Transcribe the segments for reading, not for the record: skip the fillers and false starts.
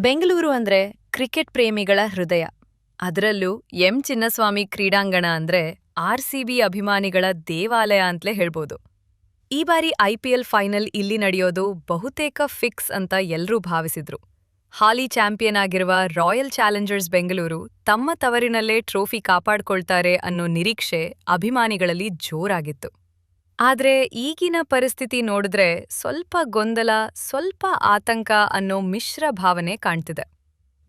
ಬೆಂಗಳೂರು ಅಂದ್ರೆ ಕ್ರಿಕೆಟ್ ಪ್ರೇಮಿಗಳ ಹೃದಯ. ಅದರಲ್ಲೂ ಚಿನ್ನಸ್ವಾಮಿ ಕ್ರೀಡಾಂಗಣ ಅಂದ್ರೆ ಆರ್ಸಿಬಿ ಅಭಿಮಾನಿಗಳ ದೇವಾಲಯ ಅಂತಲೇ ಹೇಳ್ಬೋದು. ಈ ಬಾರಿ ಐಪಿಎಲ್ ಫೈನಲ್ ಇಲ್ಲಿ ನಡೆಯೋದು ಬಹುತೇಕ ಫಿಕ್ಸ್ ಅಂತ ಎಲ್ರೂ ಭಾವಿಸಿದ್ರು. ಹಾಲಿ ಚಾಂಪಿಯನ್ ಆಗಿರುವ ರಾಯಲ್ ಚಾಲೆಂಜರ್ಸ್ ಬೆಂಗಳೂರು ತಮ್ಮ ತವರಿನಲ್ಲೇ ಟ್ರೋಫಿ ಕಾಪಾಡ್ಕೊಳ್ತಾರೆ ಅನ್ನೋ ನಿರೀಕ್ಷೆ ಅಭಿಮಾನಿಗಳಲ್ಲಿ ಜೋರಾಗಿತ್ತು. ಆದ್ರೆ ಈಗಿನ ಪರಿಸ್ಥಿತಿ ನೋಡಿದ್ರೆ ಸ್ವಲ್ಪ ಗೊಂದಲ, ಸ್ವಲ್ಪ ಆತಂಕ ಅನ್ನೋ ಮಿಶ್ರ ಭಾವನೆ ಕಾಣ್ತಿದೆ.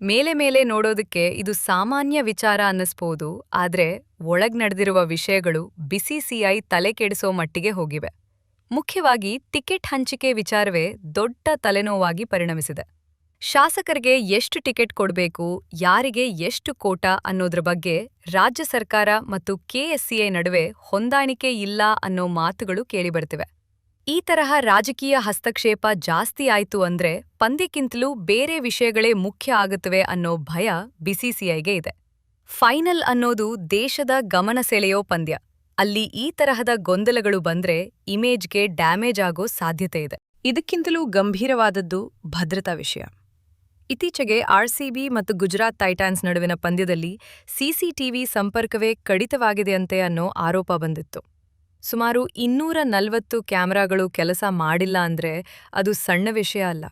ಮೇಲೆ ನೋಡೋದಕ್ಕೆ ಇದು ಸಾಮಾನ್ಯ ವಿಚಾರ ಅನ್ನಿಸ್ಬೋದು, ಆದ್ರೆ ಒಳಗ್ ನಡೆದಿರುವ ವಿಷಯಗಳು ಬಿಸಿಸಿಐ ತಲೆ ಕೆಡಿಸೋ ಮಟ್ಟಿಗೆ ಹೋಗಿವೆ. ಮುಖ್ಯವಾಗಿ ಟಿಕೆಟ್ ಹಂಚಿಕೆ ವಿಚಾರವೇ ದೊಡ್ಡ ತಲೆನೋವಾಗಿ ಪರಿಣಮಿಸಿದೆ. ಶಾಸಕರಿಗೆ ಎಷ್ಟು ಟಿಕೆಟ್ ಕೊಡ್ಬೇಕು, ಯಾರಿಗೆ ಎಷ್ಟು ಕೋಟಾ ಅನ್ನೋದ್ರ ಬಗ್ಗೆ ರಾಜ್ಯ ಸರ್ಕಾರ ಮತ್ತು ಕೆಎಸ್ಸಿಐ ನಡುವೆ ಹೊಂದಾಣಿಕೆ ಇಲ್ಲ ಅನ್ನೋ ಮಾತುಗಳು ಕೇಳಿಬರ್ತಿವೆ. ಈ ತರಹ ರಾಜಕೀಯ ಹಸ್ತಕ್ಷೇಪ ಜಾಸ್ತಿ ಆಯ್ತು ಅಂದ್ರೆ ಪಂದ್ಯಕ್ಕಿಂತಲೂ ಬೇರೆ ವಿಷಯಗಳೇ ಮುಖ್ಯ ಆಗುತ್ತವೆ ಅನ್ನೋ ಭಯ ಬಿಸಿಸಿಐಗೆ ಇದೆ. ಫೈನಲ್ ಅನ್ನೋದು ದೇಶದ ಗಮನ ಸೆಳೆಯೋ ಪಂದ್ಯ. ಅಲ್ಲಿ ಈ ತರಹದ ಗೊಂದಲಗಳು ಬಂದ್ರೆ ಇಮೇಜ್ಗೆ ಡ್ಯಾಮೇಜ್ ಆಗೋ ಸಾಧ್ಯತೆ ಇದೆ. ಇದಕ್ಕಿಂತಲೂ ಗಂಭೀರವಾದದ್ದು ಭದ್ರತಾ ವಿಷಯ. ಇತ್ತೀಚೆಗೆ ಆರ್ಸಿಬಿ ಮತ್ತು ಗುಜರಾತ್ ಟೈಟಾನ್ಸ್ ನಡುವಿನ ಪಂದ್ಯದಲ್ಲಿ ಸಿಸಿಟಿವಿ ಸಂಪರ್ಕವೇ ಕಡಿತವಾಗಿದೆಯಂತೆ ಅನ್ನೋ ಆರೋಪ ಬಂದಿತ್ತು. ಸುಮಾರು 240 ಕ್ಯಾಮೆರಾಗಳು ಕೆಲಸ ಮಾಡಿಲ್ಲ ಅಂದ್ರೆ ಅದು ಸಣ್ಣ ವಿಷಯ ಅಲ್ಲ.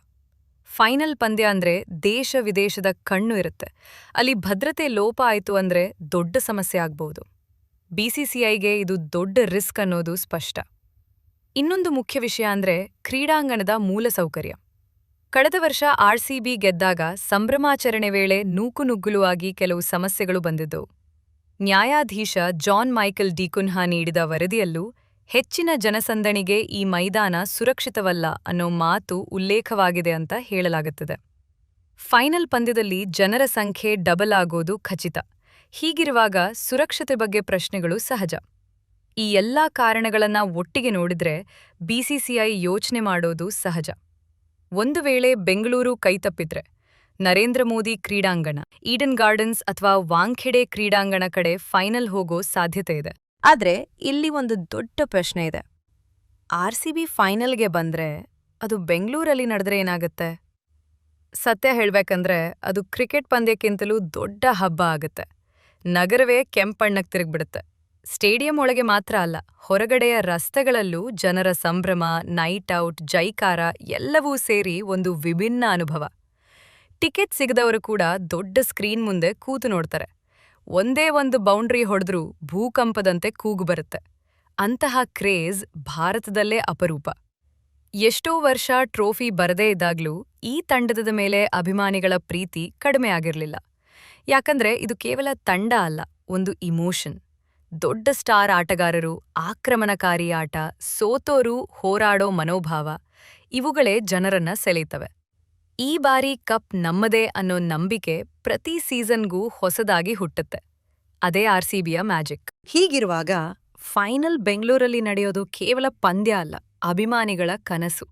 ಫೈನಲ್ ಪಂದ್ಯ ಅಂದ್ರೆ ದೇಶ ವಿದೇಶದ ಕಣ್ಣು ಇರುತ್ತೆ. ಅಲ್ಲಿ ಭದ್ರತೆ ಲೋಪ ಆಯ್ತು ಅಂದ್ರೆ ದೊಡ್ಡ ಸಮಸ್ಯೆ ಆಗ್ಬಹುದು. ಬಿಸಿಸಿಐಗೆ ಇದು ದೊಡ್ಡ ರಿಸ್ಕ್ ಅನ್ನೋದು ಸ್ಪಷ್ಟ. ಇನ್ನೊಂದು ಮುಖ್ಯ ವಿಷಯ ಅಂದ್ರೆ ಕ್ರೀಡಾಂಗಣದ ಮೂಲಸೌಕರ್ಯ. ಕಳೆದ ವರ್ಷ ಆರ್ಸಿಬಿ ಗೆದ್ದಾಗ ಸಂಭ್ರಮಾಚರಣೆ ವೇಳೆ ನೂಕುನುಗ್ಗಲುವಾಗಿ ಕೆಲವು ಸಮಸ್ಯೆಗಳು ಬಂದಿದ್ದವು. ನ್ಯಾಯಾಧೀಶ ಜಾನ್ ಮೈಕಲ್ ಡಿಕುನ್ಹಾ ನೀಡಿದ ವರದಿಯಲ್ಲೂ ಹೆಚ್ಚಿನ ಜನಸಂದಣಿಗೆ ಈ ಮೈದಾನ ಸುರಕ್ಷಿತವಲ್ಲ ಅನ್ನೋ ಮಾತು ಉಲ್ಲೇಖವಾಗಿದೆ ಅಂತ ಹೇಳಲಾಗುತ್ತದೆ. ಫೈನಲ್ ಪಂದ್ಯದಲ್ಲಿ ಜನರ ಸಂಖ್ಯೆ ಡಬಲ್ ಆಗೋದು ಖಚಿತ. ಹೀಗಿರುವಾಗ ಸುರಕ್ಷತೆ ಬಗ್ಗೆ ಪ್ರಶ್ನೆಗಳು ಸಹಜ. ಈ ಎಲ್ಲಾ ಕಾರಣಗಳನ್ನ ಒಟ್ಟಿಗೆ ನೋಡಿದ್ರೆ ಬಿಸಿಸಿಐ ಯೋಚನೆ ಮಾಡೋದು ಸಹಜ. ಒಂದು ವೇಳೆ ಬೆಂಗಳೂರು ಕೈತಪ್ಪಿದ್ರೆ ನರೇಂದ್ರ ಮೋದಿ ಕ್ರೀಡಾಂಗಣ, ಈಡನ್ ಗಾರ್ಡನ್ಸ್ ಅಥವಾ ವಾಂಖೆಡೆ ಕ್ರೀಡಾಂಗಣ ಕಡೆ ಫೈನಲ್ ಹೋಗೋ ಸಾಧ್ಯತೆ ಇದೆ. ಆದ್ರೆ ಇಲ್ಲಿ ಒಂದು ದೊಡ್ಡ ಪ್ರಶ್ನೆ ಇದೆ. ಆರ್ಸಿಬಿ ಫೈನಲ್ಗೆ ಬಂದ್ರೆ ಅದು ಬೆಂಗಳೂರಲ್ಲಿ ನಡೆದ್ರೆ ಏನಾಗುತ್ತೆ? ಸತ್ಯ ಹೇಳ್ಬೇಕಂದ್ರೆ ಅದು ಕ್ರಿಕೆಟ್ ಪಂದ್ಯಕ್ಕಿಂತಲೂ ದೊಡ್ಡ ಹಬ್ಬ ಆಗುತ್ತೆ. ನಗರವೇ ಕೆಂಪಣ್ಣಕ್ಕೆ ತಿರುಗ್ಬಿಡುತ್ತೆ. ಸ್ಟೇಡಿಯಂ ಒಳಗೆ ಮಾತ್ರ ಅಲ್ಲ, ಹೊರಗಡೆಯ ರಸ್ತೆಗಳಲ್ಲೂ ಜನರ ಸಂಭ್ರಮ, ನೈಟ್ ಔಟ್, ಜೈಕಾರ ಎಲ್ಲವೂ ಸೇರಿ ಒಂದು ವಿಭಿನ್ನ ಅನುಭವ. ಟಿಕೆಟ್ ಸಿಗದವರು ಕೂಡ ದೊಡ್ಡ ಸ್ಕ್ರೀನ್ ಮುಂದೆ ಕೂತು ನೋಡ್ತಾರೆ. ಒಂದೇ ಒಂದು ಬೌಂಡ್ರಿ ಹೊಡೆದ್ರೂ ಭೂಕಂಪದಂತೆ ಕೂಗು ಬರುತ್ತೆ. ಅಂತಹ ಕ್ರೇಜ್ ಭಾರತದಲ್ಲೇ ಅಪರೂಪ. ಎಷ್ಟೋ ವರ್ಷ ಟ್ರೋಫಿ ಬರದೇ ಇದ್ದಾಗ್ಲೂ ಈ ತಂಡದ ಮೇಲೆ ಅಭಿಮಾನಿಗಳ ಪ್ರೀತಿ ಕಡಿಮೆ ಆಗಿರ್ಲಿಲ್ಲ. ಯಾಕಂದ್ರೆ ಇದು ಕೇವಲ ತಂಡ ಅಲ್ಲ, ಒಂದು ಇಮೋಷನ್. ದೊಡ್ಡ ಸ್ಟಾರ್ ಆಟಗಾರರು, ಆಕ್ರಮಣಕಾರಿ ಆಟ, ಸೋತೋರು ಹೋರಾಡೋ ಮನೋಭಾವ ಇವುಗಳೇ ಜನರನ್ನ ಸೆಳೆಯುತ್ತವೆ. ಈ ಬಾರಿ ಕಪ್ ನಮ್ಮದೇ ಅನ್ನೋ ನಂಬಿಕೆ ಪ್ರತಿ ಸೀಸನ್ಗೂ ಹೊಸದಾಗಿ ಹುಟ್ಟುತ್ತೆ. ಅದೇ ಆರ್ಸಿಬಿಯ ಮ್ಯಾಜಿಕ್. ಹೀಗಿರುವಾಗ ಫೈನಲ್ ಬೆಂಗಳೂರಲ್ಲಿ ನಡೆಯೋದು ಕೇವಲ ಪಂದ್ಯ ಅಲ್ಲ, ಅಭಿಮಾನಿಗಳ ಕನಸು.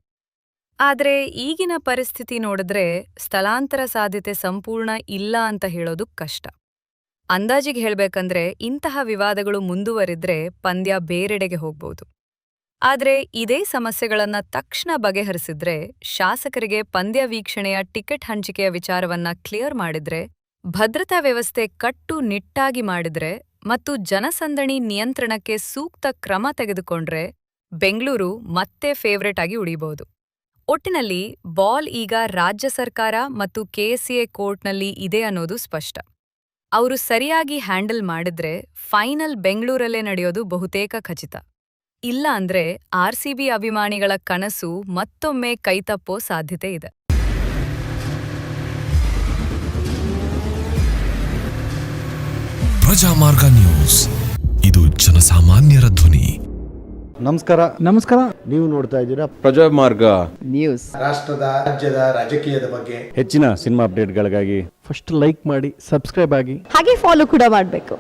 ಆದ್ರೆ ಈಗಿನ ಪರಿಸ್ಥಿತಿ ನೋಡಿದ್ರೆ ಸ್ಥಳಾಂತರ ಸಾಧ್ಯತೆ ಸಂಪೂರ್ಣ ಇಲ್ಲ ಅಂತ ಹೇಳೋದು ಕಷ್ಟ. ಅಂದಾಜಿಗೆ ಹೇಳ್ಬೇಕಂದ್ರೆ ಇಂತಹ ವಿವಾದಗಳು ಮುಂದುವರಿದ್ರೆ ಪಂದ್ಯ ಬೇರೆಡೆಗೆ ಹೋಗ್ಬೋದು. ಆದ್ರೆ ಇದೇ ಸಮಸ್ಯೆಗಳನ್ನ ತಕ್ಷಣ ಬಗೆಹರಿಸಿದ್ರೆ, ಶಾಸಕರಿಗೆ ಪಂದ್ಯ ವೀಕ್ಷಣೆಯ ಟಿಕೆಟ್ ಹಂಚಿಕೆಯ ವಿಚಾರವನ್ನ ಕ್ಲಿಯರ್ ಮಾಡಿದ್ರೆ, ಭದ್ರತಾ ವ್ಯವಸ್ಥೆ ಕಟ್ಟು ನಿಟ್ಟಾಗಿ ಮಾಡಿದ್ರೆ ಮತ್ತು ಜನಸಂದಣಿ ನಿಯಂತ್ರಣಕ್ಕೆ ಸೂಕ್ತ ಕ್ರಮ ತೆಗೆದುಕೊಂಡ್ರೆ ಬೆಂಗಳೂರು ಮತ್ತೆ ಫೇವ್ರೆಟ್ ಆಗಿ ಉಳಿಬಹುದು. ಒಟ್ಟಿನಲ್ಲಿ ಬಾಲ್ ಈಗ ರಾಜ್ಯ ಸರ್ಕಾರ ಮತ್ತು ಕೆಎಸ್ಸಿಐ ಕೋರ್ಟ್ನಲ್ಲಿ ಇದೆ ಅನ್ನೋದು ಸ್ಪಷ್ಟ. ಅವರು ಸರಿಯಾಗಿ ಹ್ಯಾಂಡಲ್ ಮಾಡಿದ್ರೆ ಫೈನಲ್ ಬೆಂಗಳೂರಲ್ಲೇ ನಡೆಯೋದು ಬಹುತೇಕ ಖಚಿತ. ಇಲ್ಲ ಅಂದ್ರೆ ಆರ್ಸಿಬಿ ಅಭಿಮಾನಿಗಳ ಕನಸು ಮತ್ತೊಮ್ಮೆ ಕೈತಪ್ಪೋ ಸಾಧ್ಯತೆ ಇದೆ. ಪ್ರಜಾಮಾರ್ಗ ನ್ಯೂಸ್, ಇದು ಜನಸಾಮಾನ್ಯರ ಧ್ವನಿ. ನಮಸ್ಕಾರ. ನೀವು ನೋಡ್ತಾ ಇದ್ದೀರಾ ಪ್ರಜಾಮಾರ್ಗ ನ್ಯೂಸ್. ರಾಷ್ಟ್ರದ ರಾಜ್ಯದ ರಾಜಕೀಯದ ಬಗ್ಗೆ ಹೆಚ್ಚಿನ ಸಿನಿಮಾ ಅಪ್ಡೇಟ್ಗಳಿಗಾಗಿ ಫಸ್ಟ್ ಲೈಕ್ ಮಾಡಿ, ಸಬ್ಸ್ಕ್ರೈಬ್ ಆಗಿ, ಹಾಗೆ ಫಾಲೋ ಕೂಡ ಮಾಡಬೇಕು.